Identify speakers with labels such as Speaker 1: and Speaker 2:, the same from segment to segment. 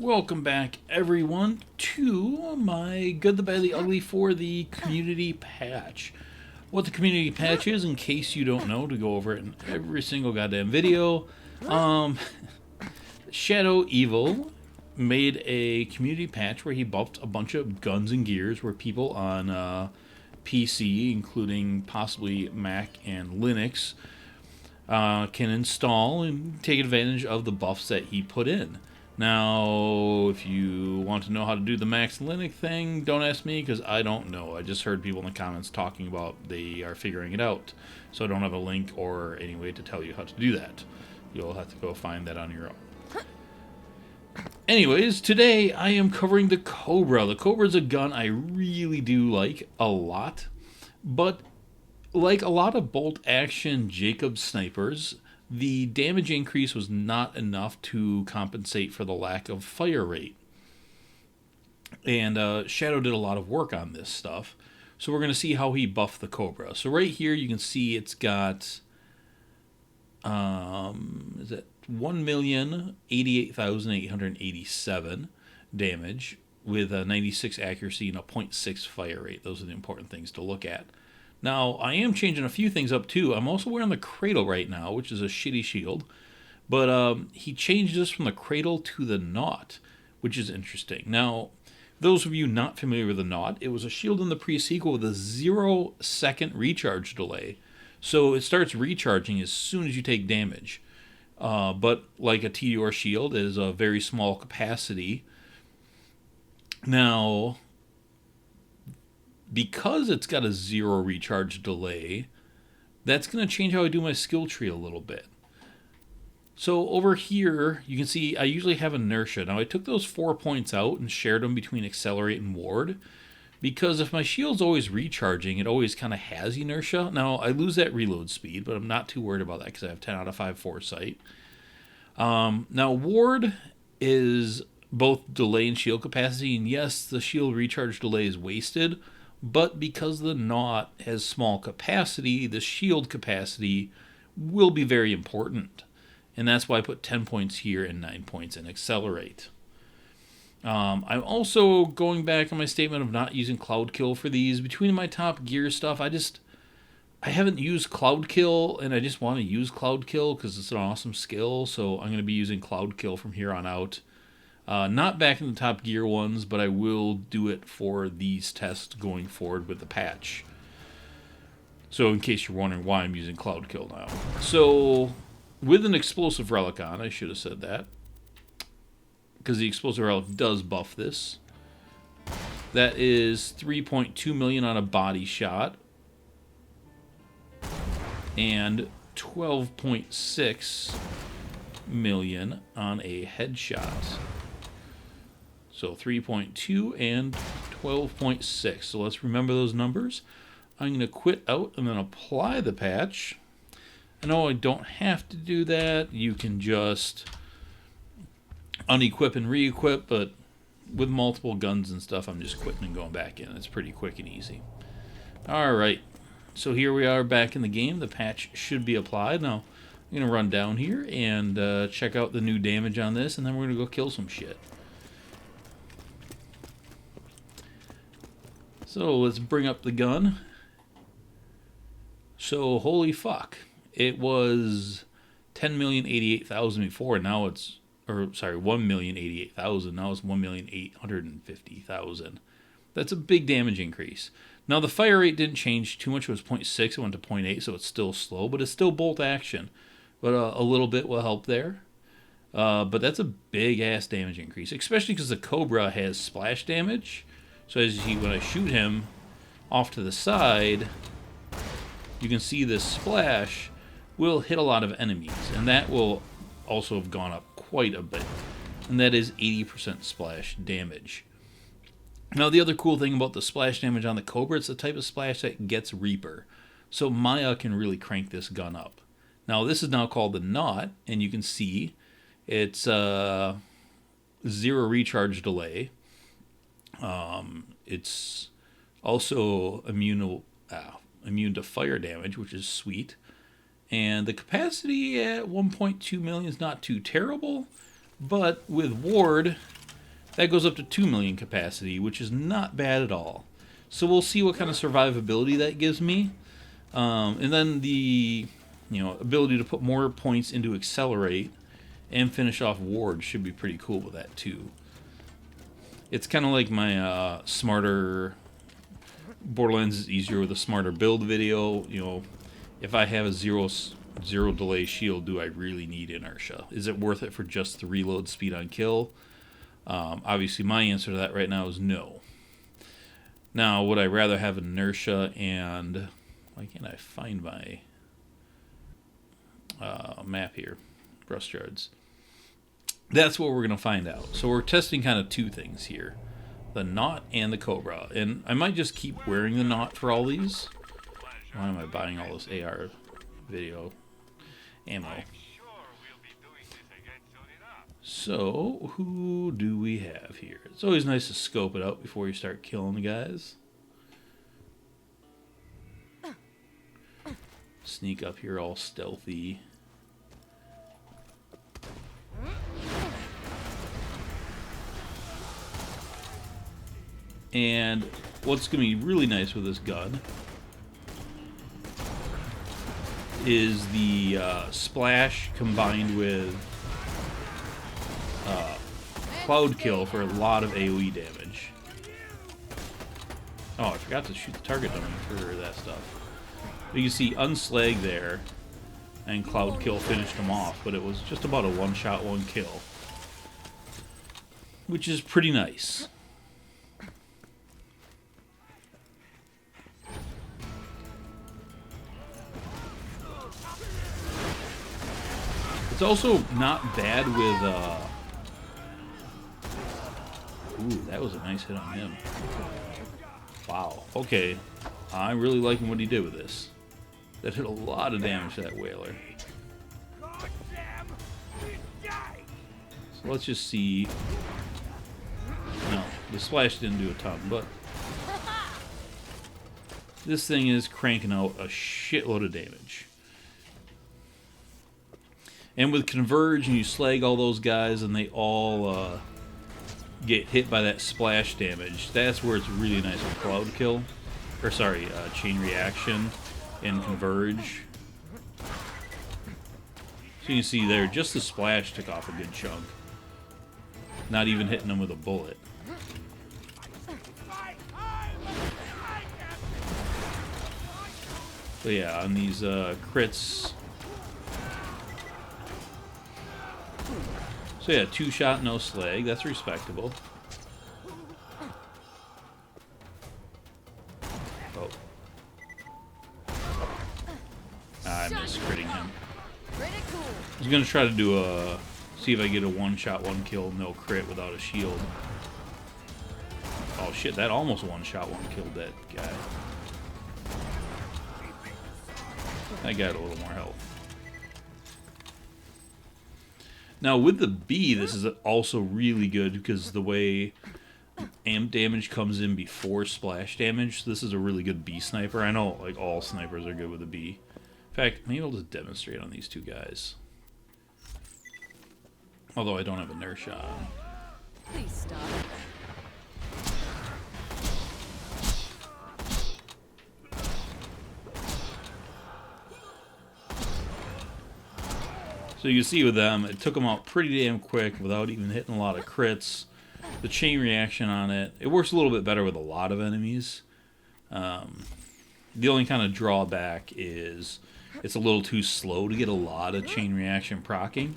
Speaker 1: Welcome back, everyone, to my Good, the Bad, the Ugly for the community patch. What the community patch is, in case you don't know, to go over it in every single goddamn video. Shadowevil made a community patch where he buffed a bunch of guns and gears where people on PC, including possibly Mac and Linux, can install and take advantage of the buffs that he put in. Now, if you want to know how to do the Max Linux thing, don't ask me because I don't know. I just heard people in the comments talking about they are figuring it out. So I don't have a link or any way to tell you how to do that. You'll have to go find that on your own. Anyways, today I am covering the Cobra. The Cobra is a gun I really do like a lot. But like a lot of bolt action Jakobs snipers, the damage increase was not enough to compensate for the lack of fire rate. And Shadow did a lot of work on this stuff. So we're going to see how he buffed the Cobra. So right here you can see it's got, is it 1,088,887 damage with a 96 accuracy and a 0.6 fire rate. Those are the important things to look at. Now, I am changing a few things up, too. I'm also wearing the Cradle right now, which is a shitty shield. But he changed this from the Cradle to the Naught, which is interesting. Now, those of you not familiar with the Naught, it was a shield in the pre-sequel with a 0-second recharge delay. So it starts recharging as soon as you take damage. But like a TDR shield, it is a very small capacity. Now, because it's got a 0 recharge delay, that's going to change how I do my skill tree a little bit. So over here, you can see I usually have inertia. Now I took those 4 points out and shared them between accelerate and ward, because if my shield's always recharging, it always kind of has inertia. Now I lose that reload speed, but I'm not too worried about that because I have 10 out of 5 foresight. Now ward is both delay and shield capacity, and yes, the shield recharge delay is wasted, but because the Naught has small capacity, the shield capacity will be very important. And that's why I put 10 points here and 9 points in Accelerate. I'm also going back on my statement of not using Cloud Kill for these. Between my top gear stuff, I haven't used Cloud Kill, and I just want to use Cloud Kill because it's an awesome skill. So I'm going to be using Cloud Kill from here on out. Not back in the top gear ones, but I will do it for these tests going forward with the patch. So in case you're wondering why I'm using Cloud Kill now. So with an explosive relic on, I should have said that, because the explosive relic does buff this. That is 3.2 million on a body shot and 12.6 million on a headshot. So 3.2 and 12.6. So let's remember those numbers. I'm going to quit out and then apply the patch. I know I don't have to do that. You can just unequip and re-equip, but with multiple guns and stuff, I'm just quitting and going back in. It's pretty quick and easy. Alright, so here we are back in the game. The patch should be applied. Now, I'm going to run down here and check out the new damage on this, and then we're going to go kill some shit. So let's bring up the gun. So holy fuck, it was 10,088,000 before, and now it's, or sorry, 1,088,000. Now it's 1,850,000. That's a big damage increase. Now the fire rate didn't change too much. It was 0.6. It went to 0.8, so it's still slow, but it's still bolt action. But a little bit will help there. But that's a big ass damage increase, especially because the Cobra has splash damage. So as you see, when I shoot him off to the side, you can see this splash will hit a lot of enemies. And that will also have gone up quite a bit. And that is 80% splash damage. Now the other cool thing about the splash damage on the Cobra, it's the type of splash that gets Reaper. So Maya can really crank this gun up. Now this is now called the Naught, and you can see it's 0 recharge delay. It's also immune to fire damage, which is sweet. And the capacity at 1.2 million is not too terrible, but with Ward, That goes up to 2 million capacity, which is not bad at all. So we'll see what kind of survivability that gives me. And then the ability to put more points into Accelerate and finish off Ward should be pretty cool with that too. It's kind of like my smarter Borderlands is easier with a smarter build video. If I have a zero delay shield, do I really need inertia? Is it worth it for just the reload speed on kill? Obviously my answer to that right now is no. Now, would I rather have inertia and... Why can't I find my map here? Rust yards. That's what we're going to find out. So we're testing kind of two things here. The Naught and the Cobra. And I might just keep wearing the Naught for all these. Why am I buying all this AR video ammo? So, who do we have here? It's always nice to scope it out before you start killing the guys. Sneak up here all stealthy. And what's going to be really nice with this gun is the splash combined with cloud kill for a lot of AoE damage. Oh, I forgot to shoot the target dummy for that stuff. You can see unslag there, and cloud kill finished him off, but it was just about a one-shot, one kill, which is pretty nice. It's also not bad with ooh, that was a nice hit on him. Wow, okay. I'm really liking what he did with this. That did a lot of damage to that whaler. So let's just see. No, the splash didn't do a ton, but this thing is cranking out a shitload of damage. And with Converge and you slag all those guys and they all get hit by that splash damage, that's where it's really nice with Cloud Kill. Or sorry, Chain Reaction and Converge. So you can see there, just the splash took off a good chunk. Not even hitting them with a bullet. But yeah, on these crits... So yeah, 2-shot, no slag. That's respectable. Oh. I missed critting him. I was going to try to do a... See if I get a 1-shot, 1-kill, no crit without a shield. Oh shit, that almost 1-shot, 1-killed that guy. That guy had a little more health. Now with the B, this is also really good because the way amp damage comes in before splash damage, so this is a really good B sniper. I know like all snipers are good with a B. In fact, maybe I'll just demonstrate on these two guys. Although I don't have inertia on.
Speaker 2: Please stop.
Speaker 1: So you can see with them, it took them out pretty damn quick without even hitting a lot of crits. The chain reaction on it, it works a little bit better with a lot of enemies. The only kind of drawback is it's a little too slow to get a lot of chain reaction proccing.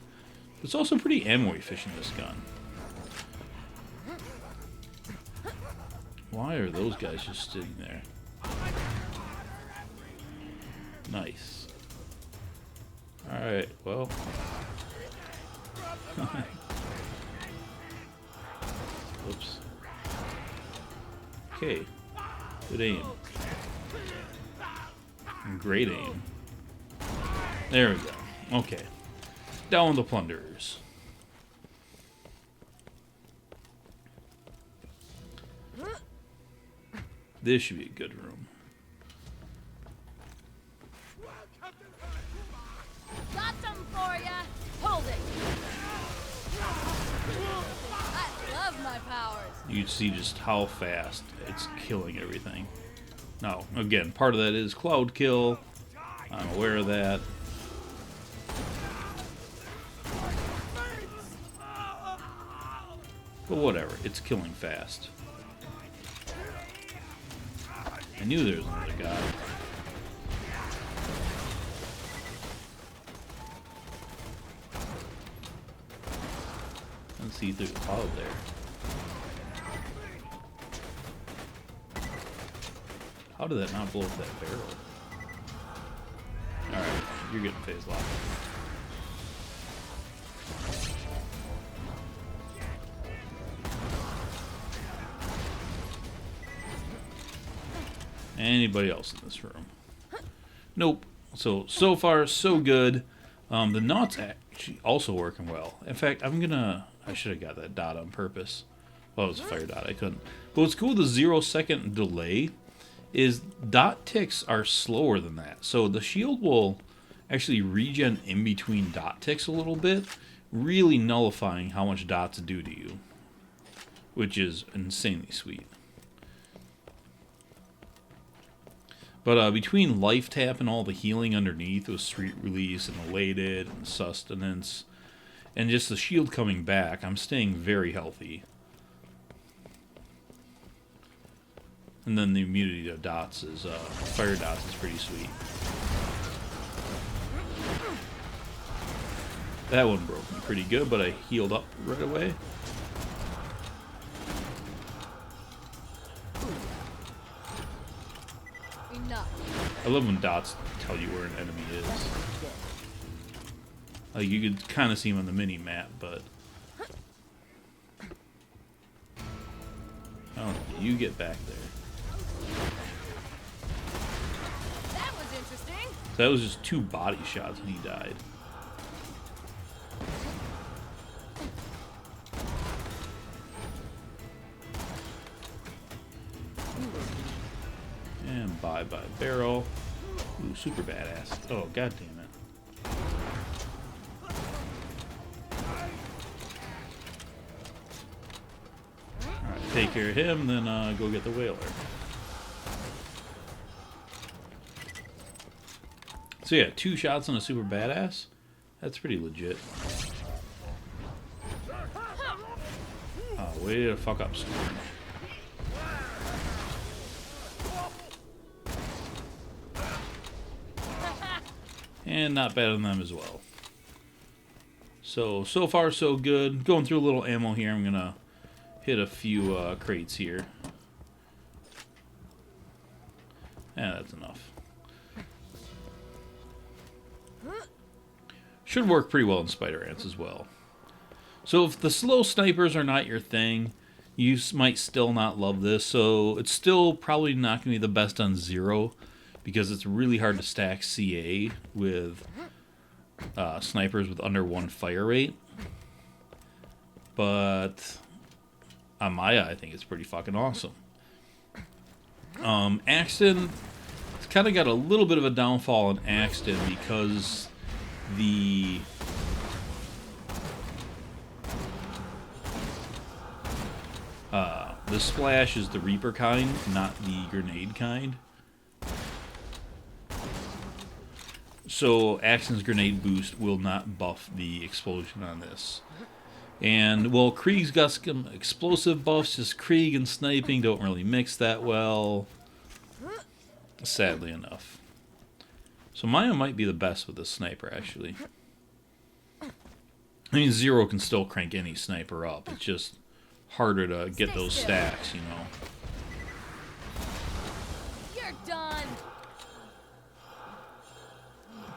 Speaker 1: It's also pretty ammo efficient, this gun. Why are those guys just sitting there? Nice. Alright, well. Oops. Okay. Good aim. Great aim. There we go. Okay. Down with the plunderers. This should be a good room.
Speaker 2: Got some for ya. Hold it. I love my my powers.
Speaker 1: You can see just how fast it's killing everything. Now, again, part of that is cloud kill. I'm aware of that. But whatever, it's killing fast. I knew there was another guy. Let's see through the cloud there. How did that not blow up that barrel? Alright, you're getting phase locked. Anybody else in this room? Nope. So far, so good. The Naught's actually also working well. In fact, I should have got that dot on purpose. Well, it was a fire dot. I couldn't. But what's cool, the 0-second delay is dot ticks are slower than that. So the shield will actually regen in between dot ticks a little bit, really nullifying how much dots do to you, which is insanely sweet. But between life tap and all the healing underneath with Sweet Release and Elated and Sustenance, and just the shield coming back, I'm staying very healthy. And then the immunity to dots is, fire dots is pretty sweet. That one broke me pretty good, but I healed up right away. I love when dots tell you where an enemy is. Like, you could kind of see them on the mini-map, but... I don't know, you get back there.
Speaker 2: That was interesting.
Speaker 1: That was just 2 body shots and he died. And bye-bye barrel. Ooh, super badass. Oh, god damn it. Alright, take care of him, then go get the whaler. So yeah, 2 shots on a super badass. That's pretty legit. Oh, way to fuck up, Scorn. And not bad on them as well. So far so good. Going through a little ammo here. I'm gonna hit a few crates here. Yeah, that's enough. Should work pretty well in Spider Ants as well. So if the slow snipers are not your thing, you might still not love this. So it's still probably not going to be the best on 0, because it's really hard to stack CA with snipers with under 1 fire rate. But on my eye, I think it's pretty fucking awesome. Axton, it's kind of got a little bit of a downfall in Axton because the splash is the Reaper kind, not the grenade kind. So Axton's grenade boost will not buff the explosion on this. And, well, Krieg's got some explosive buffs, just Krieg and sniping don't really mix that well. Sadly enough. So Maya might be the best with this sniper, actually. I mean, 0 can still crank any sniper up. It's just harder to get those stacks, you know.
Speaker 2: You're done.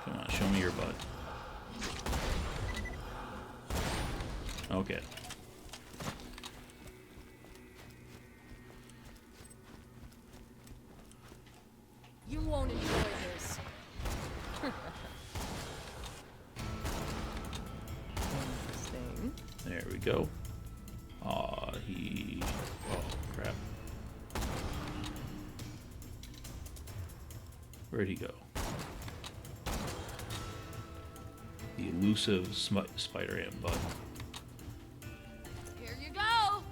Speaker 1: Come on, show me your butt. Okay.
Speaker 2: You won't enjoy this.
Speaker 3: Interesting.
Speaker 1: There we go. Oh, crap. Where'd he go? The elusive spider ant bud.
Speaker 2: Here you go.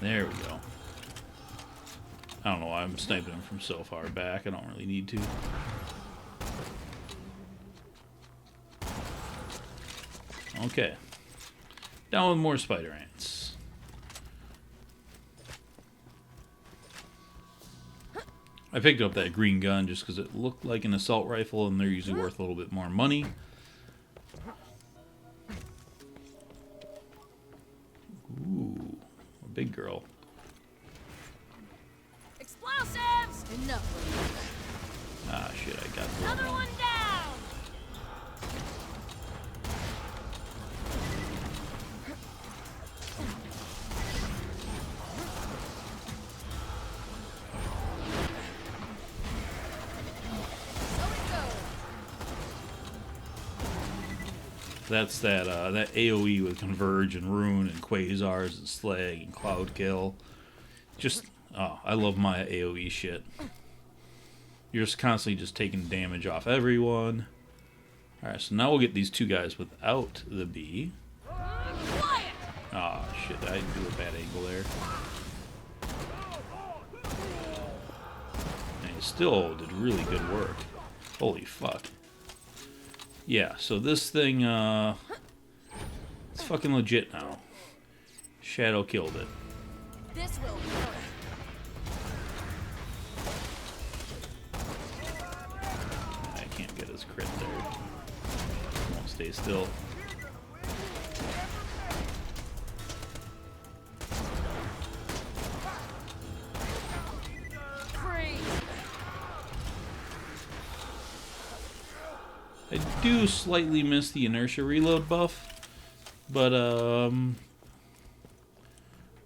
Speaker 1: There we go. I don't know why I'm sniping him from so far back. I don't really need to. Okay. Down with more spider ants. I picked up that green gun just because it looked like an assault rifle, and they're usually worth a little bit more money. Ooh, a big girl.
Speaker 2: Explosives! Enough.
Speaker 1: Ah, shit, I got the
Speaker 2: Another
Speaker 1: wrong
Speaker 2: one down! So it goes.
Speaker 1: That's that AoE with Converge and Rune and Quasars and Slag and Cloud Kill. Just, oh, I love my AoE shit. You're just constantly just taking damage off everyone. Alright, so now we'll get these two guys without the bee.
Speaker 2: Quiet!
Speaker 1: Ah, shit, I do a bad angle there. And he still did really good work. Holy fuck. Yeah, so this thing, it's fucking legit now. Shadow killed it.
Speaker 2: This will hurt.
Speaker 1: I can't get his crit there. Won't stay still.
Speaker 2: Freeze!
Speaker 1: I do slightly miss the inertia reload buff, but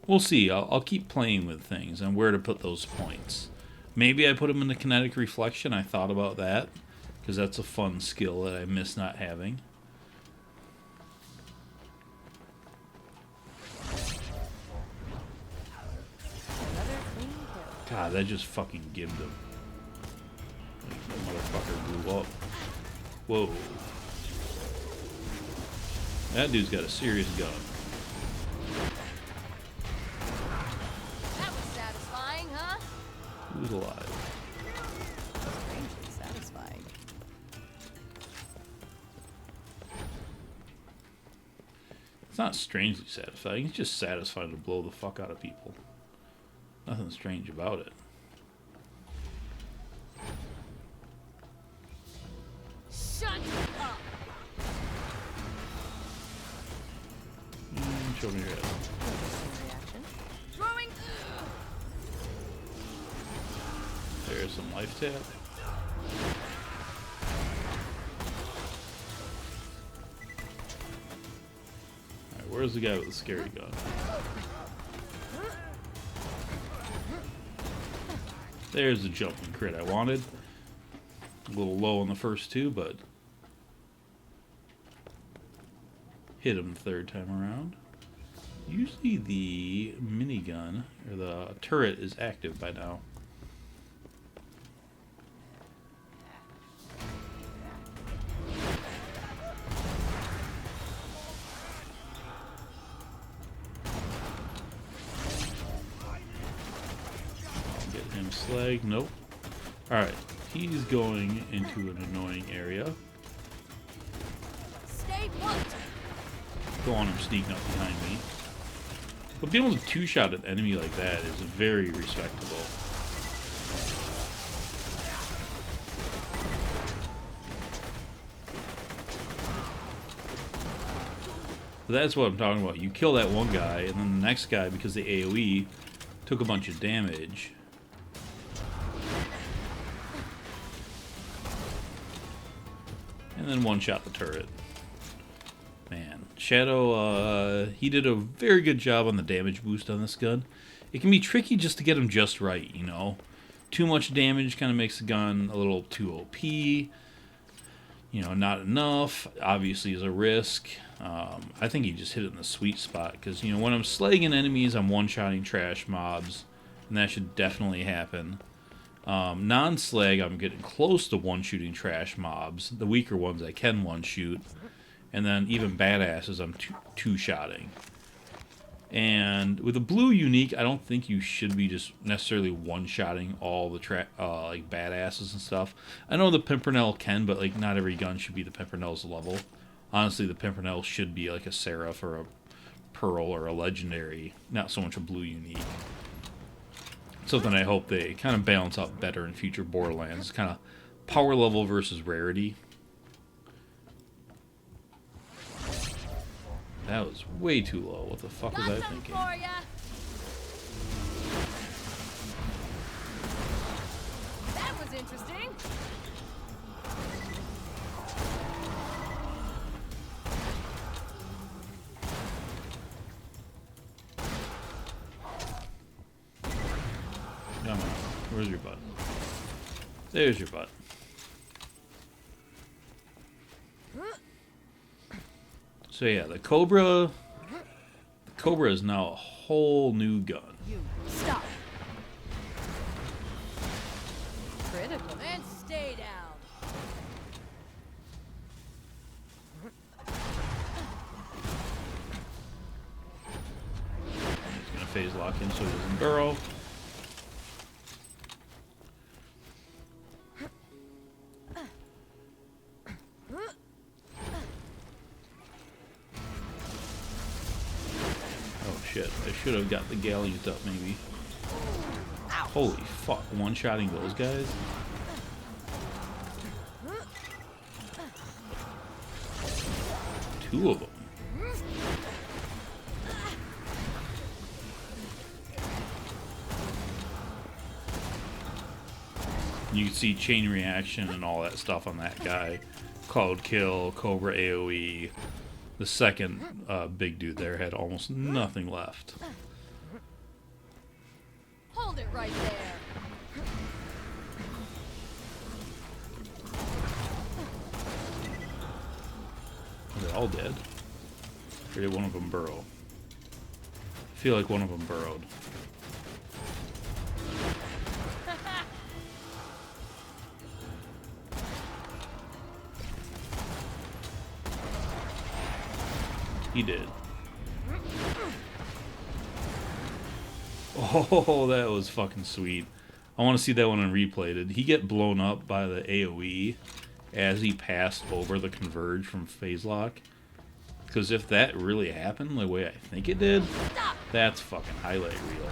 Speaker 1: we'll see. I'll keep playing with things and where to put those points. Maybe I put them in the kinetic reflection. I thought about that because that's a fun skill that I miss not having.
Speaker 3: Another clean kill.
Speaker 1: God, that just fucking gibbed him. Like, that motherfucker blew up. Whoa. That dude's got a serious gun.
Speaker 2: That was satisfying, huh?
Speaker 1: Who's alive?
Speaker 3: Strangely satisfying.
Speaker 1: It's not strangely satisfying. It's just satisfying to blow the fuck out of people. Nothing strange about it.
Speaker 2: Shut up!
Speaker 1: Show me your head.
Speaker 3: Interesting reaction.
Speaker 2: Throwing.
Speaker 1: There's some life tap. Alright, where's the guy with the scary gun? There's the jumping crit I wanted. A little low on the first two, but hit him the third time around. Usually the minigun, or the turret, is active by now. I'll get him slag. Nope. Alright, he's going into an annoying area.
Speaker 2: Stay put!
Speaker 1: Go on him sneaking up behind me. But being able to two-shot an enemy like that is very respectable. That's what I'm talking about. You kill that one guy, and then the next guy, because the AoE, took a bunch of damage. And then one-shot the turret. Man, Shadow, he did a very good job on the damage boost on this gun. It can be tricky just to get him just right, you know? Too much damage kind of makes the gun a little too OP. You know, not enough. Obviously is a risk. I think he just hit it in the sweet spot. Because, you know, when I'm slagging enemies, I'm one-shotting trash mobs. And that should definitely happen. Non-slag, I'm getting close to one-shooting trash mobs. The weaker ones I can one-shoot. And then even badasses, I'm two-shotting. And with a blue unique, I don't think you should be just necessarily one-shotting all the like badasses and stuff. I know the Pimpernel can, but like not every gun should be the Pimpernel's level. Honestly, the Pimpernel should be like a Seraph or a Pearl or a Legendary, not so much a blue unique. Something I hope they kind of balance out better in future Borderlands. Kind of power level versus rarity. That was way too low. What the fuck was I thinking?
Speaker 2: For ya. That was interesting.
Speaker 1: Come on. Where's your butt? There's your butt. So yeah, the Cobra is now a whole new gun.
Speaker 3: You stop. Critical.
Speaker 2: And stay down.
Speaker 1: He's gonna phase lock in so he doesn't burrow. Shit, I should have got the galleys up, maybe. Holy fuck, one-shotting those guys? Two of them. You can see chain reaction and all that stuff on that guy. Cloud kill, Cobra AoE. The second big dude there had almost nothing left.
Speaker 2: Hold it right there.
Speaker 1: Are they all dead? Or did one of them burrow? I feel like one of them burrowed. He did. Oh, that was fucking sweet. I want to see that one on replay. Did he get blown up by the AoE as he passed over the converge from phase lock? Because if that really happened the way I think it did, that's fucking highlight reel.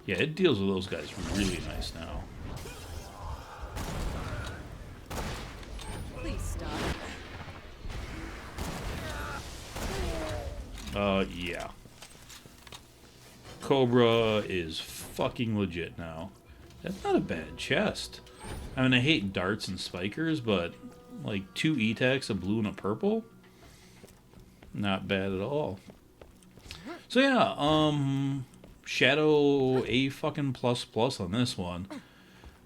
Speaker 1: Yeah, it deals with those guys really nice now.
Speaker 3: Please stop.
Speaker 1: Yeah. Cobra is fucking legit now. That's not a bad chest. I mean, I hate darts and spikers, but like 2 E-Techs, a blue and a purple? Not bad at all. So yeah, Shadow A fucking plus on this one.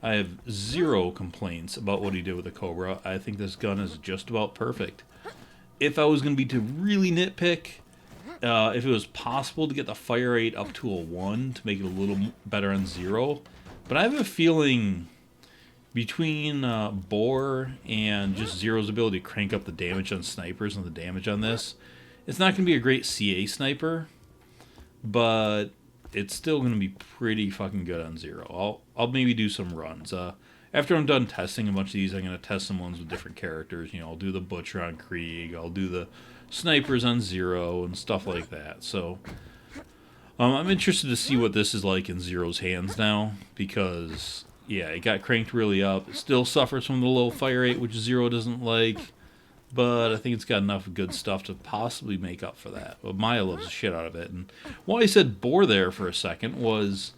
Speaker 1: I have 0 complaints about what he did with the Cobra. I think this gun is just about perfect. If I was going to be to really nitpick, if it was possible to get the fire rate up to a 1 to make it a little better on 0. But I have a feeling between Bore and just Zero's ability to crank up the damage on snipers and the damage on this, it's not going to be a great CA sniper, but it's still going to be pretty fucking good on 0. I'll maybe do some runs. After I'm done testing a bunch of these, I'm going to test some ones with different characters. You know, I'll do the Butcher on Krieg, I'll do the snipers on 0 and stuff like that. So I'm interested to see what this is like in Zero's hands now, because yeah, it got cranked really up. It still suffers from the low fire rate, which 0 doesn't like, but I think it's got enough good stuff to possibly make up for that. But Maya loves the shit out of it. And why I said bore there for a second was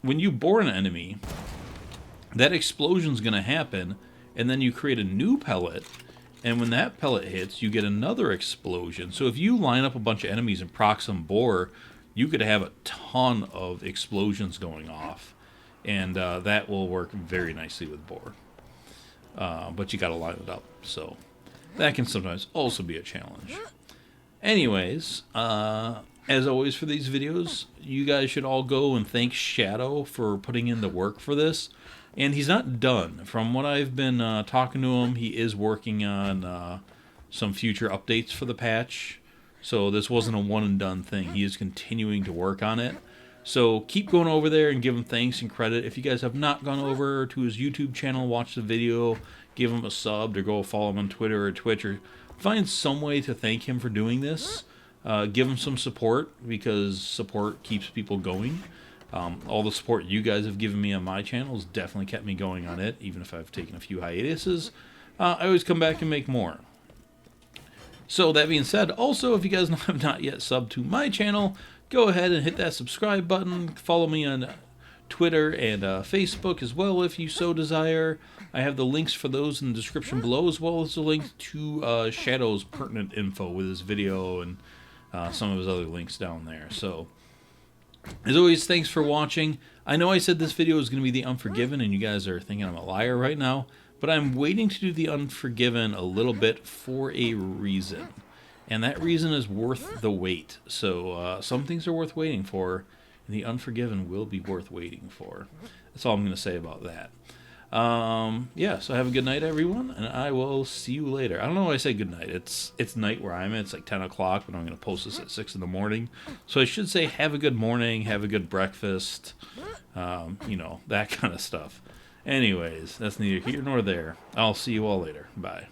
Speaker 1: when you bore an enemy, that explosion's going to happen, and then you create a new pellet, and when that pellet hits, you get another explosion. So if you line up a bunch of enemies and proc some bore, you could have a ton of explosions going off, and that will work very nicely with bore. But you got to line it up, so that can sometimes also be a challenge. Anyways, as always for these videos, you guys should all go and thank Shadow for putting in the work for this. And he's not done. From what I've been talking to him, he is working on some future updates for the patch. So this wasn't a one and done thing. He is continuing to work on it. So keep going over there and give him thanks and credit. If you guys have not gone over to his YouTube channel, watch the video, give him a sub, or go follow him on Twitter or Twitch, or find some way to thank him for doing this. Give him some support, because support keeps people going. All the support you guys have given me on my channel has definitely kept me going on it, even if I've taken a few hiatuses. I always come back and make more. So that being said, also, if you guys have not yet subbed to my channel, go ahead and hit that subscribe button. Follow me on Twitter and Facebook as well, if you so desire. I have the links for those in the description below, as well as the link to Shadow's pertinent info with his video and some of his other links down there. So, as always, thanks for watching. I know I said this video was going to be the Unforgiven, and you guys are thinking I'm a liar right now, but I'm waiting to do the Unforgiven a little bit for a reason. And that reason is worth the wait. So some things are worth waiting for, and the Unforgiven will be worth waiting for. That's all I'm going to say about that. Yeah, so have a good night, everyone, and I will see you later. I don't know why I say good night. It's night where I'm at. It's like 10 o'clock, but I'm going to post this at 6 in the morning. So I should say have a good morning, have a good breakfast, you know, that kind of stuff. Anyways, that's neither here nor there. I'll see you all later. Bye.